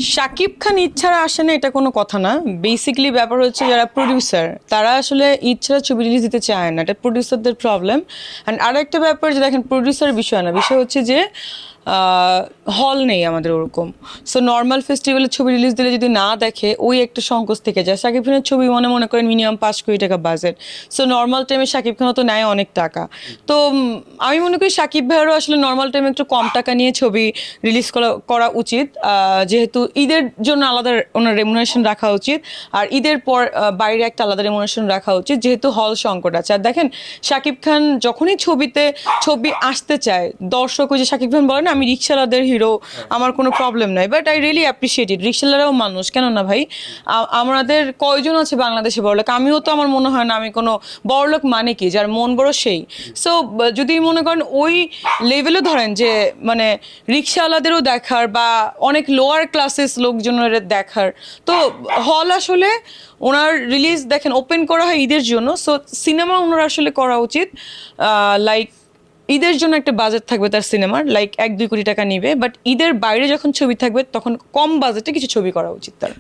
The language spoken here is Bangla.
শাকিব খান ঈদ ছাড়া আসে না এটা কোনো কথা না। বেসিক্যালি ব্যাপার হচ্ছে যারা প্রডিউসার তারা আসলে ঈদ ছাড়া ছবি রিলিজ দিতে চায় না, এটা প্রডিউসারদের প্রবলেম। অ্যান্ড আরেকটা ব্যাপার যে দেখেন, প্রডিউসারের বিষয় না, বিষয় হচ্ছে যে হল নেই আমাদের ওরকম। সো নর্মাল ফেস্টিভ্যালের ছবি রিলিজ দিলে যদি না দেখে, ওই একটা সংকোচ থেকে যায়। শাকিব খানের ছবি মনে করেন মিনিমাম 5 কোটি টাকা বাজেট। সো নর্মাল টাইমে শাকিব খানও তো নেয় অনেক টাকা। তো আমি মনে করি শাকিব ভাইয়েরও আসলে নর্মাল টাইমে একটু কম টাকা নিয়ে ছবি রিলিজ করা উচিত, যেহেতু ঈদের জন্য আলাদা ওনার রেমুনারেশন রাখা উচিত, আর ঈদের পর বাইরে একটা আলাদা রেমুনারেশন রাখা উচিত, যেহেতু হল সংকট আছে। আর দেখেন, শাকিব খান যখনই ছবি আসতে চায়, দর্শক ওই যে শাকিব খান বলে না, আমি রিক্সাওয়ালাদের হিরো, আমার কোনো প্রবলেম নাই, but I really appreciate it. রিক্সাওয়ালারাও মানুষ, কেন না ভাই? আমাদের কয়জন আছে বাংলাদেশে বড়লোক? আমিও তো, আমার মনে হয় না আমি কোনো বড়লোক, মানে কি যার মন বড় সেই। সো যদি মনে করেন ওই লেভেলও ধরেন যে মানে রিক্সাওয়ালাদেরও দেখার বা অনেক লোয়ার ক্লাসেস লোকজনের দেখার, তো হল আসলে ওনার রিলিজ দেখেন ওপেন করা হয় ঈদের জন্য। সো সিনেমা ওনার আসলে করা উচিত, লাইক ঈদের জন্য একটা বাজেট থাকবে তার সিনেমার, লাইক 1-2 কোটি টাকা নিবে, বাট ঈদের বাইরে যখন ছবি থাকবে তখন কম বাজেটে কিছু ছবি করা উচিত তার।